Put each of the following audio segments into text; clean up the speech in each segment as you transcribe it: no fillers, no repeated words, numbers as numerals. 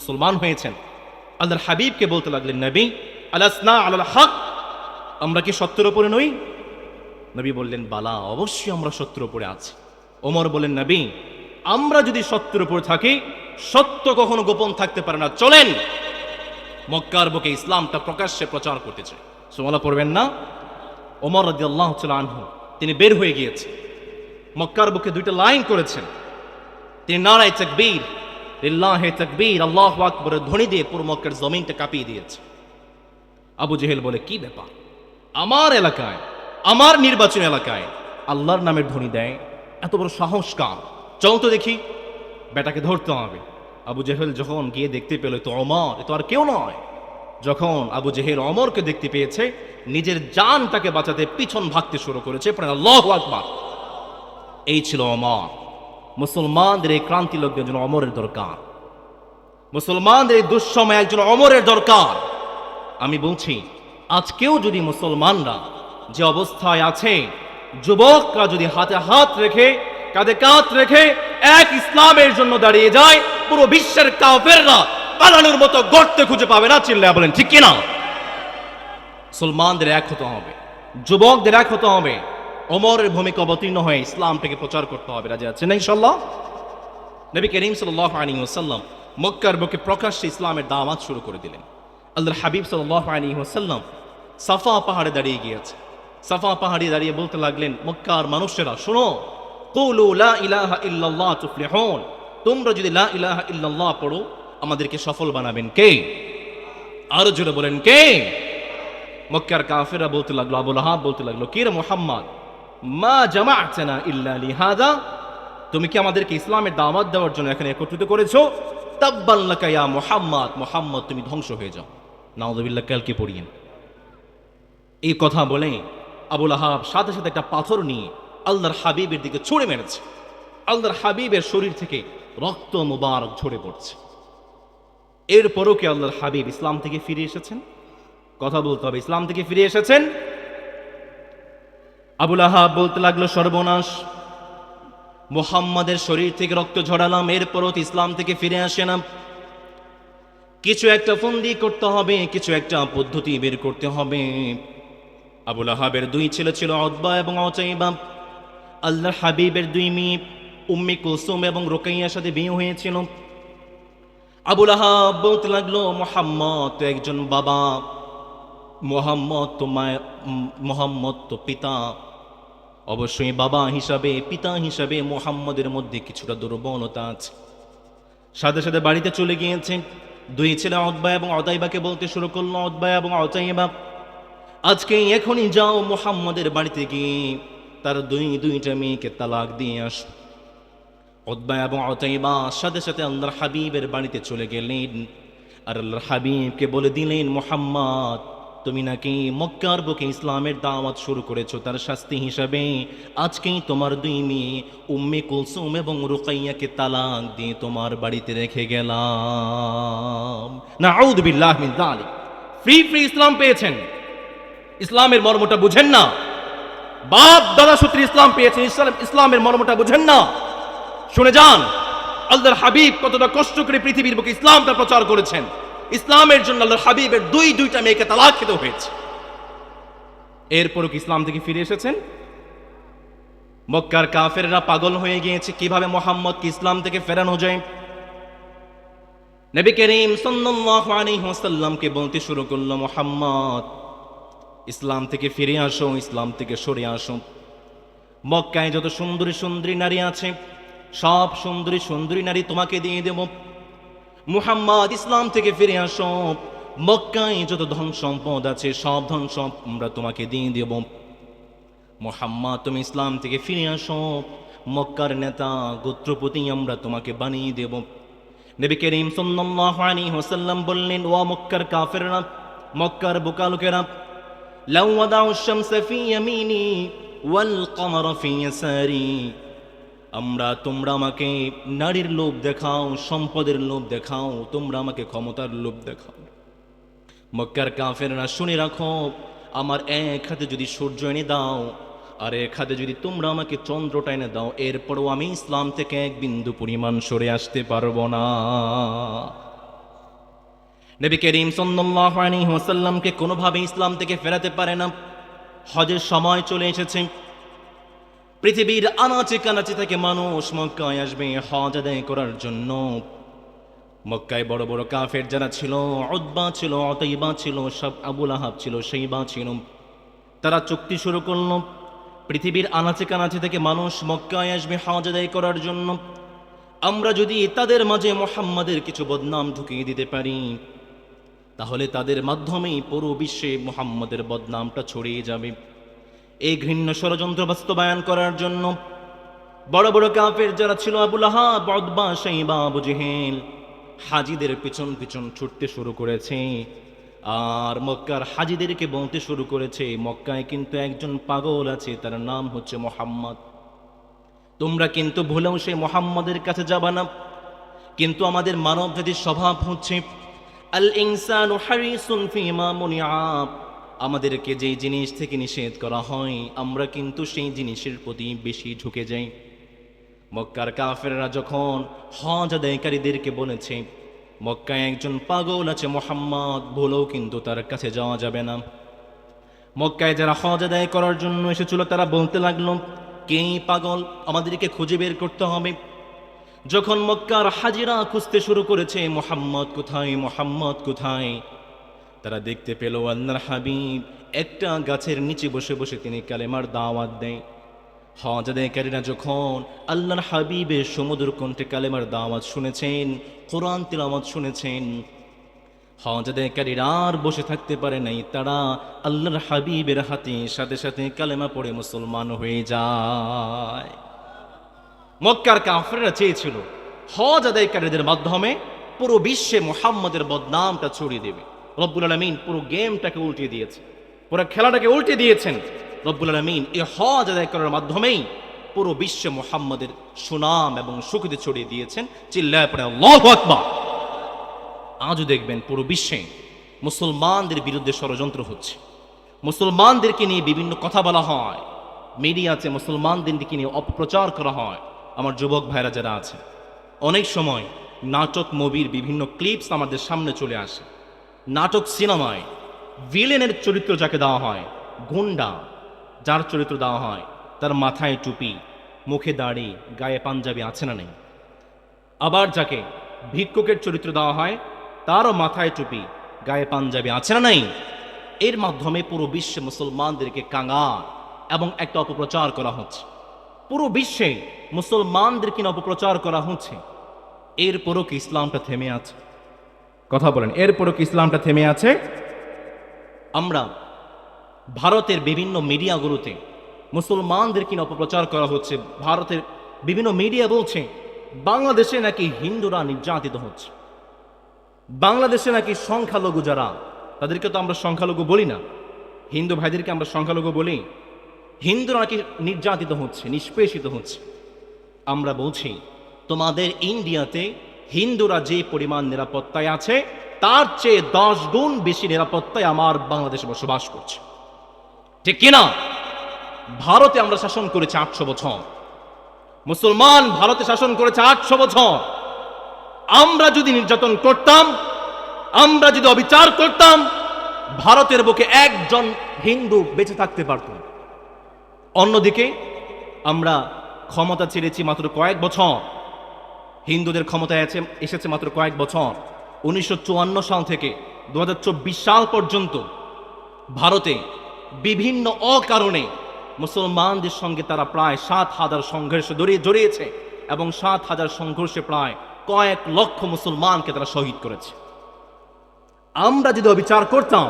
মুসলমান হয়েছেন, আল্লাহর হাবিবকে বলতে লাগলেন, নবী আলাসনা আলাল হক, আমরা কি সত্যের উপরে নই? নবী বললেন, বালা, অবশ্যই আমরা সত্যের উপরে আছি। ওমর বলেন, নবী আমরা যদি সত্যের উপরে থাকি, সত্য কখনো গোপন থাকতে পারে না, চলেন মক্কার বুকে ইসলামটা প্রকাশ্যে প্রচার করতে চাই। সুবহানাল্লাহ পড়বেন না? ওমর রাদিয়াল্লাহু তাআলা আনহু তিনি বের হয়ে গিয়েছেন, মক্কার বুকে দুইটা লাইন করেছেন, তিনি নারায়ে তাকবীর, লিল্লাহি তাকবীর, আল্লাহু আকবার ধ্বনি দিয়ে পুরো মক্কার জমিনটা কাঁপিয়ে দিয়েছে। আবু জেহেল বলে, কি ব্যাপার, আমার এলাকায়, আমার নির্বাচন এলাকায় আল্লাহর নামের ধ্বনি দেয়, এত বড় সাহস কার? চল তো দেখি, বেটাকে ধরতে হবে। আবু জেহেল যখন গিয়ে দেখতে পেল তো ওমর, এ তো আর কেউ নয়। যখন আবু জেহেল ওমরকে দেখতে পেয়েছে, নিজের জানটাকে বাঁচাতে পিছন ভাগতে শুরু করেছে, পরে আল্লাহু আকবার। এই ছিল ওমর। মুসলমানদের এই ক্রান্তি লোকদের একজন ওমরের দরকার, মুসলমানদের এই দুঃসময়ে একজন ওমরের দরকার। আমি বলছি, আজকেও যদি মুসলমানরা যে অবস্থায় আছে, যুবকরা যদি হাতে হাত রেখে, কাঁধে কাঁধ রেখে এক ইসলামের জন্য দাঁড়িয়ে যায়, পুরো বিশ্বের কাফেররা পালানোর মতো গর্তে খুঁজে পাবে না। চিল্লায়া বলেন ঠিক কিনা? মুসলমানদের এক হতে হবে, যুবকদের এক হতে হবে, ওমরের ভূমিকা অবতীর্ণ হয়ে ইসলামটাকে প্রচার করতে হবে। রাজি আছেন না ইনশাআল্লাহ? নবী করিম সাল্লাল্লাহু আলাইহি ওয়াসাল্লাম মক্কার বুকে প্রকাশ্যে ইসলামের দাওয়াত শুরু করে দিলেন। আল্লাহর হাবিব সাল্লাল্লাহু আলাইহি ওয়াসাল্লাম সাফা পাহাড়ে দাঁড়িয়ে গিয়েছে। সাফা পাহাড়ে দাঁড়িয়ে বলতে লাগলেন, মক্কার মানুষেরা শোনো, কুলু লা ইলাহা ইল্লাল্লাহ তুফলিহুন, তোমরা যদি লা ইলাহা ইল্লাল্লাহ পড়ো, আমাদেরকে সফল বানাবেন কে? আরো জোরে বলেন, কে? মক্কার কাফেররা বলতে লাগলো, আবু লাহাব বলতে লাগলো, কে রে মুহাম্মদ, মা জামা'তানা ইল্লা লিহাদা, তুমি কি আমাদেরকে ইসলামের দাওয়াত দেওয়ার জন্য এখানে একত্রিত করেছো? তাব্বান লাকা ইয়া মুহাম্মদ, মুহাম্মদ তুমি ধ্বংস হয়ে যাও। নাউযুবিল্লাহ, কালকে পড়িয়েন। এই কথা বলে আবু লাহাব সাথে সাথে একটা পাথর নিয়ে আল্লাহর হাবিবের দিকে ছুঁড়ে মেরেছে। আল্লাহর হাবিবের শরীর থেকে রক্ত মুবারক ঝরে পড়ছে। এরপরও কি আল্লাহর হাবিব ইসলাম থেকে ফিরে এসেছেন? কথা বলতে হবে, ইসলাম থেকে ফিরে এসেছেন? আবু লাহাব বলতে লাগলো, সর্বনাশ, মুহাম্মাদের শরীর থেকে রক্ত ঝরালাম, এরপরও ইসলাম থেকে ফিরে আসে না। কিছু একটা ফন্দি করতে হবে, কিছু একটা পদ্ধতি বের করতে হবে। আবু লাহাবের দুই ছেলে ছিল, উতবা এবং উতাইবা। আল্লাহর হাবিবের দুই মেয়ে উম্মে কুলসুম এবং রুকাইয়ার সাথে বিয়ে হয়েছিল। আবু লাহাব বলতে লাগলো, মুহাম্মদ তো একজন বাবা, মুহাম্মদ তো মায়ের, মুহাম্মদ তো পিতা, অবশ্যই বাবা হিসাবে, পিতা হিসাবে মুহাম্মদের মধ্যে কিছুটা দুর্বলতা আছে। সাথে সাথে বাড়িতে চলে গিয়েছে। দুই ছেলে উতবা এবং উতাইবাকে বলতে শুরু করলো, উতবা এবং উতাইবা, আজকে এখনই যাও মুহাম্মদের বাড়িতে গিয়ে তার দুইটা মেয়েকে তালাক দিয়ে আসো। উতবা এবং উতাইবা সাথে সাথে আল্লাহর হাবিবের বাড়িতে চলে গেলেন, আর আল্লাহর হাবিবকে বলে দিলেন, মুহাম্মদ তুমি নাকি মক্কার বুকে ইসলামের দাওয়াত শুরু করেছো, তার শাস্তি হিসাবে আজকেই তোমার দুই মেয়ে উম্মে কুলসুম এবং রুকাইয়াকে তালাক দিয়ে তোমার বাড়িতে রেখে গেলাম। নাউযু বিল্লাহি মিন যালিক। ফ্রি ফ্রি ইসলাম পেয়েছেন, ইসলামের মর্মটা বুঝেন না। বাপ দাদা সূত্রে ইসলাম পেয়েছেন, ইসলামের মর্মটা বুঝেন না। শুনে যান, আল্লাহর হাবিব কতটা কষ্ট করে পৃথিবীর বুকে ইসলামটা প্রচার করেছেন। ইসলামের জন্য আল্লাহর হাবিবের দুইটা মেয়েকে তালাক খেতে হয়েছে। এরপরও কি ইসলাম থেকে ফিরে এসেছেন? মক্কার কাফেররা পাগল হয়ে গিয়েছে, কিভাবে মুহাম্মদকে ইসলাম থেকে ফেরানো যায়। নবী করিম সাল্লাল্লাহু আলাইহি ওয়াসাল্লামকে বলতে শুরু করলো, মুহাম্মদ ইসলাম থেকে ফিরে আসো, ইসলাম থেকে সরে আসো। মক্কায় যত সুন্দরী সুন্দরী নারী আছে, সব সুন্দরী সুন্দরী নারী তোমাকে দিয়ে দেব। মুহাম্মদ ইসলাম থেকে ফিরে আসো, মক্কায় যত ধন সম্পদ আছে, সব ধন সম্পদ আমরা তোমাকে দিয়ে দেব। মুহাম্মদ তুমি ইসলাম থেকে ফিরে আসো, মক্কার নেতা গোত্রপতি আমরা তোমাকে বানিয়ে দেব। নবী করিম সাল্লাল্লাহু আলাইহি ওয়াসাল্লাম বললেন, ও মক্কার কাফেররা, মক্কার বোকা লোকেরা, লাউ ওয়াদাউ শামসা ফি ইয়ামিনি ওয়াল কমারা ফি ইয়াসারি, তোমরা আমাকে নারীর লোভ দেখাও, সম্পদের লোভ দেখাও, তোমরা আমাকে ক্ষমতার লোভ দেখাও। মক্কার কাফেররা শুনে রাখো, আমার এক হাতে যদি সূর্য এনে দাও, আর এক হাতে যদি তোমরা আমাকে চন্দ্রটা এনে দাও, এরপরও আমি ইসলাম থেকে এক বিন্দু পরিমাণ সরে আসতে পারবো না। নবী করিম সাল্লাল্লাহু আলাইহি ওয়াসাল্লামকে কোনোভাবে ইসলাম থেকে ফেরাতে পারে না। হজের সময় চলে এসেছে, পৃথিবীর আনাচে কানাচে থেকে মানুষ মক্কায় আসবে হজ আদায় করার জন্য। মক্কায় বড় বড় কাফের যারা ছিল, উতবা ছিল, উতাইবা ছিল, সব আবু লাহাব ছিল, শাইবা ছিল, তারা চুক্তি শুরু করলো পৃথিবীর আনাচে কানাচে থেকে মানুষ মক্কায় আসবে হজ আদায় করার জন্য। আমরা যদি তাদের মাঝে মুহাম্মাদের কিছু বদনাম ঢুকিয়ে দিতে পারি, তাহলে তাদের মাধ্যমেই পুরো বিশ্বে মুহাম্মাদের বদনামটা ছড়িয়ে যাবে। এই ঘৃণ্য ষড়যন্ত্র বাস্তবায়ন করার জন্য বড় বড় কাফের যারা ছিল, আবু লাহাব, উতবা, শাইবা, আবু জেহেল, হাজিদের পিছন পিছন ছুটতে শুরু করেছে। আর মক্কার হাজিদেরকে বলতে শুরু করেছে, মক্কায় কিন্তু একজন পাগল আছে, তার নাম হচ্ছে মুহাম্মদ। তোমরা কিন্তু ভুলেও সেই মুহাম্মাদের কাছে যাবা না। কিন্তু আমাদের মানব জাতির স্বভাব হচ্ছে আল ইনসানু হারিসুন ফিমা মুনিআ, আমাদেরকে যেই জিনিস থেকে নিষেধ করা হয় আমরা কিন্তু সেই জিনিসের প্রতি বেশি ঝুঁকে যাই। মক্কার কাফেররা যখন হজ আদায়কারীদেরকে বলেছে মক্কায় একজন পাগল আছে মুহাম্মদ, ভুলেও কিন্তু তার কাছে যাওয়া যাবে না। মক্কায় যারা হজ আদায় করার জন্য এসেছিল তারা বলতে লাগলো, কে পাগল, আমাদেরকে খুঁজে বের করতে হবে। যখন মক্কার হাজিরা খুঁজতে শুরু করেছে মুহাম্মদ কোথায়, মুহাম্মদ কোথায়, তারা দেখতে পেল আল্লাহর হাবিব একটা গাছের নিচে বসে বসে তিনি কালেমার দাওয়াত দেয়। হজ আদায়কারীরা যখন আল্লাহর হাবিবের সমুদ্র কণ্ঠে কালেমার দাওয়াত শুনেছেন, কোরআন তিলাওয়াত শুনেছেন, হজ আদায়কারীরা আর বসে থাকতে পারে নাই, তারা আল্লাহর হাবিবের হাতে সাথে সাথে কালেমা পড়ে মুসলমান হয়ে যায়। মক্কার কাফেররা চেয়েছিল হজ আদায়কারীদের মাধ্যমে পুরো বিশ্বে মুহাম্মাদের বদনামটা ছড়িয়ে দেবে। রব্বুল আলামিন পুরো গেমটাকে উল্টে দিয়েছে, পুরো খেলাটাকে উল্টে দিয়েছেন। রব্বুল আলামিন এই হজ আদায় করার মাধ্যমেই পুরো বিশ্বে মুহাম্মাদের সুনাম এবং সুখ্যাতি ছড়িয়ে দিয়েছেন। চিল্লায় পড়ে আল্লাহু আকবার। আজও দেখবেন পুরো বিশ্বে মুসলমানদের বিরুদ্ধে ষড়যন্ত্র হচ্ছে, মুসলমানদেরকে নিয়ে বিভিন্ন কথা বলা হয়, মিডিয়াতে মুসলমানদেরকে নিয়ে অপপ্রচার করা হয়। আমার যুবক ভাইরা যারা আছে, অনেক সময় নাটক মুভির বিভিন্ন ক্লিপস আমাদের সামনে চলে আসে। নাটক সিনেমায় ভিলেনের চরিত্র যাকে দেওয়া হয়, গুন্ডা যার চরিত্র দেওয়া হয়, তার মাথায় টুপি, মুখে দাড়ি, গায়ে পাঞ্জাবি আছে না নেই। আবার যাকে ভিক্ষুকের চরিত্র দেওয়া হয়, তারও মাথায় টুপি, গায়ে পাঞ্জাবি আছে না নাই। এর মাধ্যমে পুরো বিশ্বে মুসলমানদেরকে কাঙ্গাল এবং একটা অপপ্রচার করা হচ্ছে। পুরো বিশ্বে মুসলমানদেরকে অপপ্রচার করা হচ্ছে। এরপরও কি ইসলামটা থেমে আছে? কথা বলেন, এরপরও কি ইসলামটা থেমে আছে? আমরা ভারতের বিভিন্ন মিডিয়াগুলোতে মুসলমানদেরকে অপপ্রচার করা হচ্ছে। ভারতের বিভিন্ন মিডিয়া বলছে বাংলাদেশে নাকি হিন্দুরা নির্যাতিত হচ্ছে, বাংলাদেশে নাকি সংখ্যালঘু যারা, তাদেরকে তো আমরা সংখ্যালঘু বলি না, হিন্দু ভাইদেরকে আমরা সংখ্যালঘু বলি, হিন্দুরা নাকি নির্যাতিত হচ্ছে, নিষ্পেষিত হচ্ছে। আমরা বলছি তোমাদের ইন্ডিয়াতে হিন্দুরা যে পরিমাণ নিরাপত্তায় আছে তার চেয়ে 10 গুণ বেশি নিরাপত্তায় আমার বাংলাদেশে বসবাস করছে, ঠিক কিনা? ভারতে আমরা শাসন করেছি 800 বছর, মুসলমান ভারতে শাসন করেছে 800 বছর। আমরা যদি নির্যাতন করতাম, আমরা যদি অবিচার করতাম, ভারতের বুকে একজন হিন্দু বেঁচে থাকতে পারত। অন্যদিকে আমরা ক্ষমতা ছেড়েছি মাত্র কয়েক বছর, হিন্দুদের ক্ষমতায় এসেছে মাত্র কয়েক বছর। 1954 সাল থেকে 2024 সাল পর্যন্ত ভারতে বিভিন্ন অকারণে মুসলমানদের সঙ্গে তারা প্রায় 7,000 সংঘর্ষে জড়িয়েছে এবং 7,000 সংঘর্ষে প্রায় কয়েক লক্ষ মুসলমানকে তারা শহীদ করেছে। আমরা যদি অবিচার করতাম,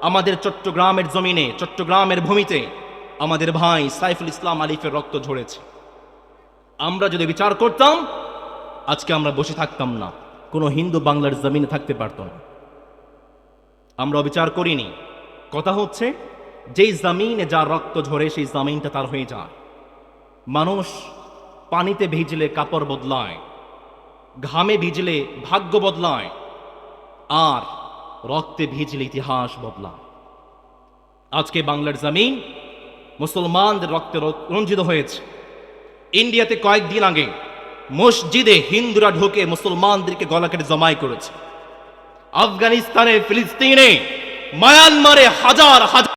আমাদের চট্টগ্রামের জমিনে, চট্টগ্রামের ভূমিতে আমাদের ভাই সাইফুল ইসলাম আলিফের রক্ত ঝরেছে। আমরা যদি বিচার করতাম, আজকে আমরা বসে থাকতাম না, কোনো হিন্দু বাংলার জমিনে থাকতে পারত না। আমরা অবিচার করিনি। কথা হচ্ছে যেই জমিনে যার রক্ত ঝরে সেই জমিনটা তার হয়ে যায়। মানুষ পানিতে ভিজলে কাপড় বদলায়, ঘামে ভিজলে ভাগ্য বদলায়, আর রক্তে ভিজলে ইতিহাস বদলায়। আজকে বাংলার জমিন মুসলমানদের রক্তে রঞ্জিত হয়েছে। ইন্ডিয়াতে কয়েকদিন আগে মসজিদে হিন্দুরা ঢুকে মুসলমানদেরকে গলা কেটে জমাই করেছে। আফগানিস্তানে, ফিলিস্তিনে, মায়ানমারে হাজার হাজার